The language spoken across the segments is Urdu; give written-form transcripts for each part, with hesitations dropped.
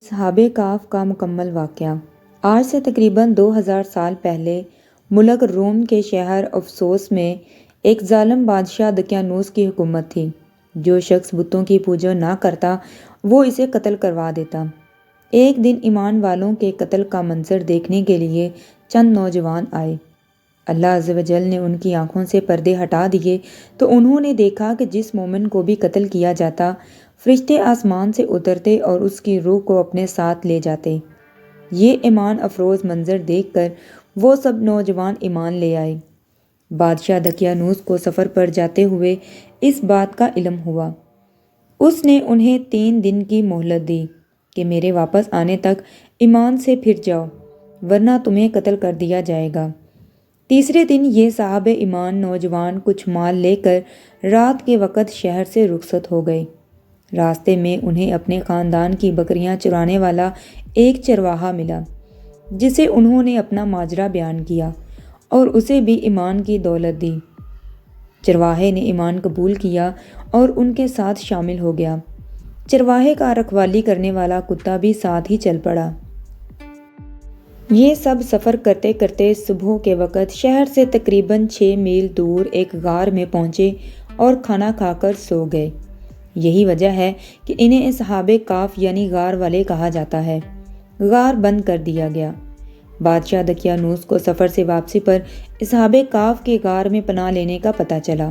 اصحاب کہف کا مکمل واقعہ۔ آج سے تقریباً 2000 سال پہلے ملک روم کے شہر افسوس میں ایک ظالم بادشاہ دقیانوس کی حکومت تھی۔ جو شخص بتوں کی پوجا نہ کرتا وہ اسے قتل کروا دیتا۔ ایک دن ایمان والوں کے قتل کا منظر دیکھنے کے لیے چند نوجوان آئے۔ اللہ عز و جل نے ان کی آنکھوں سے پردے ہٹا دیے تو انہوں نے دیکھا کہ جس مومن کو بھی قتل کیا جاتا فرشتے آسمان سے اترتے اور اس کی روح کو اپنے ساتھ لے جاتے۔ یہ ایمان افروز منظر دیکھ کر وہ سب نوجوان ایمان لے آئے۔ بادشاہ دقیانوس کو سفر پر جاتے ہوئے اس بات کا علم ہوا۔ اس نے انہیں 3 دن کی مہلت دی کہ میرے واپس آنے تک ایمان سے پھر جاؤ ورنہ تمہیں قتل کر دیا جائے گا۔ تیسرے دن یہ صاحب ایمان نوجوان کچھ مال لے کر رات کے وقت شہر سے رخصت ہو گئے۔ راستے میں انہیں اپنے خاندان کی بکریاں چرانے والا ایک چرواہا ملا جسے انہوں نے اپنا ماجرا بیان کیا اور اسے بھی ایمان کی دولت دی۔ چرواہے نے ایمان قبول کیا اور ان کے ساتھ شامل ہو گیا۔ چرواہے کا رکھوالی کرنے والا کتا بھی ساتھ ہی چل پڑا۔ یہ سب سفر کرتے کرتے صبح کے وقت شہر سے تقریباً 6 میل دور ایک غار میں پہنچے اور کھانا کھا کر سو گئے۔ یہی وجہ ہے کہ انہیں اصحاب کہف یعنی غار والے کہا جاتا ہے۔ غار بند کر دیا گیا۔ بادشاہ دقیانوس کو سفر سے واپسی پر اصحاب کہف کے غار میں پناہ لینے کا پتہ چلا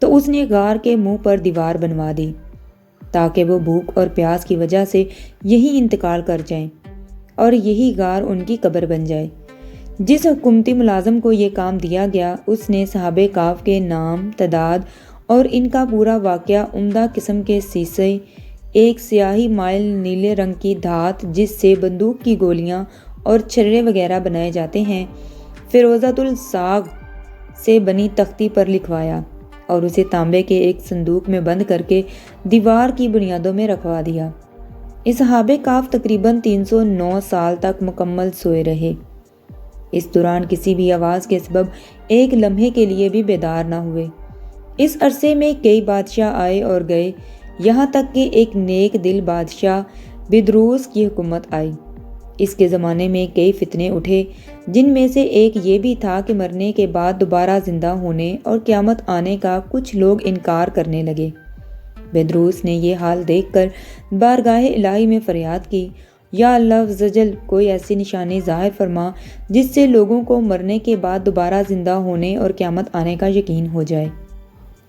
تو اس نے غار کے منہ پر دیوار بنوا دی تاکہ وہ بھوک اور پیاس کی وجہ سے یہی انتقال کر جائیں اور یہی غار ان کی قبر بن جائے۔ جس حکومتی ملازم کو یہ کام دیا گیا اس نے اصحاب کہف کے نام، تعداد اور ان کا پورا واقعہ عمدہ قسم کے سیسے، ایک سیاہی مائل نیلے رنگ کی دھات جس سے بندوق کی گولیاں اور چھرے وغیرہ بنائے جاتے ہیں، فیروزۃ الصاغ سے بنی تختی پر لکھوایا اور اسے تانبے کے ایک صندوق میں بند کر کے دیوار کی بنیادوں میں رکھوا دیا۔ اصحاب کہف تقریباً 309 سال تک مکمل سوئے رہے۔ اس دوران کسی بھی آواز کے سبب ایک لمحے کے لیے بھی بیدار نہ ہوئے۔ اس عرصے میں کئی بادشاہ آئے اور گئے، یہاں تک کہ ایک نیک دل بادشاہ بدروس کی حکومت آئی۔ اس کے زمانے میں کئی فتنے اٹھے جن میں سے ایک یہ بھی تھا کہ مرنے کے بعد دوبارہ زندہ ہونے اور قیامت آنے کا کچھ لوگ انکار کرنے لگے۔ بدروس نے یہ حال دیکھ کر بارگاہ الہی میں فریاد کی، یا اللہ عز و جل کوئی ایسی نشانی ظاہر فرما جس سے لوگوں کو مرنے کے بعد دوبارہ زندہ ہونے اور قیامت آنے کا یقین ہو جائے۔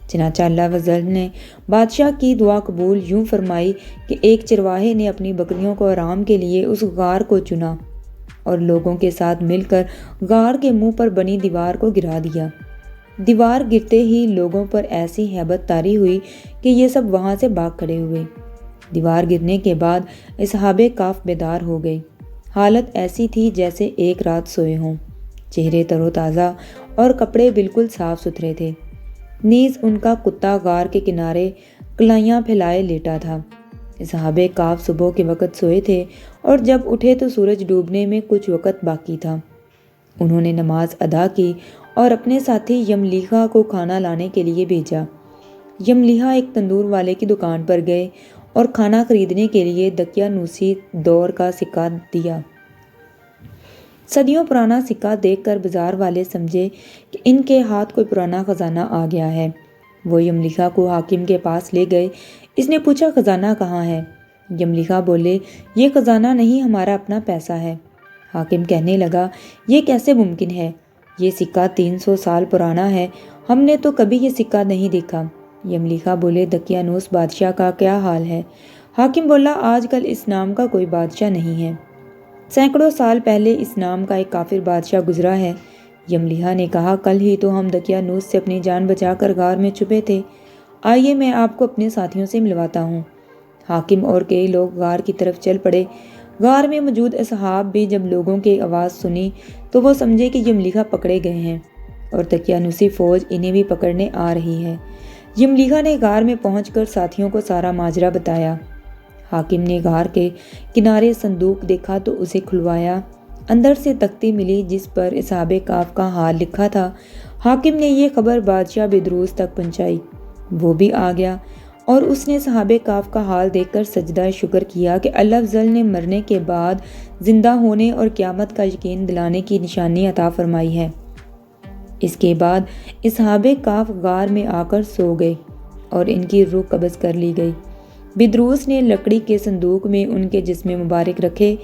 چنانچہ اللہ عز و جل نے بادشاہ کی دعا قبول یوں فرمائی کہ ایک چرواہے نے اپنی بکریوں کو آرام کے لیے اس غار کو چنا اور لوگوں کے ساتھ مل کر غار کے منہ پر بنی دیوار کو گرا دیا۔ دیوار گرتے ہی لوگوں پر ایسی ہیبت طاری ہوئی کہ یہ سب وہاں سے بھاگ کھڑے ہوئے۔ دیوار گرنے کے بعد اصحاب کہف بیدار ہو گئے۔ حالت ایسی تھی جیسے ایک رات سوئے ہوں۔ چہرے تر و تازہ اور کپڑے بالکل صاف ستھرے تھے۔ نیز ان کا کتا غار کے کنارے کلائیاں پھیلائے لیٹا تھا۔ اصحاب کہف صبح کے وقت سوئے تھے اور جب اٹھے تو سورج ڈوبنے میں کچھ وقت باقی تھا۔ انہوں نے نماز ادا کی اور اپنے ساتھی یملیحہ کو کھانا لانے کے لیے بھیجا۔ یملیحہ ایک تندور والے کی دکان پر گئے اور کھانا خریدنے کے لیے دقیانوسی دور کا سکہ دیا۔ صدیوں پرانا سکہ دیکھ کر بازار والے سمجھے کہ ان کے ہاتھ کوئی پرانا خزانہ آ گیا ہے۔ وہ یملیحہ کو حاکم کے پاس لے گئے۔ اس نے پوچھا، خزانہ کہاں ہے؟ یملیحہ بولے، یہ خزانہ نہیں، ہمارا اپنا پیسہ ہے۔ حاکم کہنے لگا، یہ کیسے ممکن ہے؟ یہ سکہ 300 سال پرانا ہے، ہم نے تو کبھی یہ سکہ نہیں دیکھا۔ یملیحہ بولے، دقیانوس بادشاہ کا کیا حال ہے؟ حاکم بولا، آج کل اس نام کا کوئی بادشاہ نہیں ہے۔ سینکڑوں سال پہلے اس نام کا ایک کافر بادشاہ گزرا ہے۔ یملیحہ نے کہا، کل ہی تو ہم دقیانوس سے اپنی جان بچا کر غار میں چھپے تھے، آئیے میں آپ کو اپنے ساتھیوں سے ملواتا ہوں۔ حاکم اور کئی لوگ غار کی طرف چل پڑے۔ غار میں موجود اصحاب بھی جب لوگوں کی آواز سنی تو وہ سمجھے کہ یملیحہ پکڑے گئے ہیں اور دقیانوسی فوج انہیں بھی پکڑنے آ رہی ہے۔ یملیحہ نے غار میں پہنچ کر ساتھیوں کو سارا ماجرا بتایا۔ حاکم نے غار کے کنارے صندوق دیکھا تو اسے کھلوایا۔ اندر سے تختی ملی جس پر اصحاب کہف کا حال لکھا تھا۔ حاکم نے یہ خبر بادشاہ بدروس تک پہنچائی۔ وہ بھی آ گیا اور اس نے صحابہ کہف کا حال دیکھ کر سجدہ شکر کیا کہ اللہ افضل نے مرنے کے بعد زندہ ہونے اور قیامت کا یقین دلانے کی نشانی عطا فرمائی ہے۔ اس کے بعد اصحابِ کہف غار میں آ کر سو گئے اور ان کی روح قبض کر لی گئی۔ بدروس نے لکڑی کے صندوق میں ان کے جسم مبارک رکھے،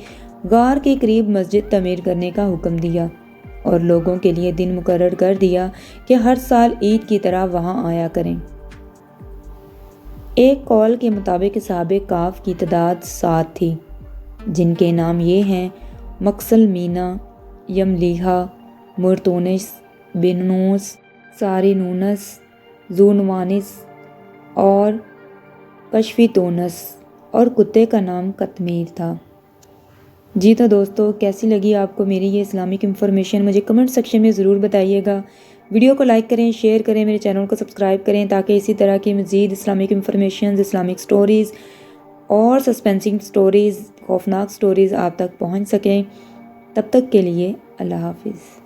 غار کے قریب مسجد تعمیر کرنے کا حکم دیا اور لوگوں کے لیے دن مقرر کر دیا کہ ہر سال عید کی طرح وہاں آیا کریں۔ ایک قول کے مطابق اصحابِ کہف کی تعداد 7 تھی، جن کے نام یہ ہیں: مقسل مینا، یملیحہ، مرتونس، بنونس، سارینونس، زونوانس اور کشفیتونس، اور کتے کا نام قطمیر تھا۔ جی تو دوستو، کیسی لگی آپ کو میری یہ اسلامک انفارمیشن؟ مجھے کمنٹ سیکشن میں ضرور بتائیے گا۔ ویڈیو کو لائک کریں، شیئر کریں، میرے چینل کو سبسکرائب کریں تاکہ اسی طرح کی مزید اسلامک انفارمیشنز، اسلامک سٹوریز اور سسپینسنگ سٹوریز، خوفناک سٹوریز آپ تک پہنچ سکیں۔ تب تک کے لیے اللہ حافظ۔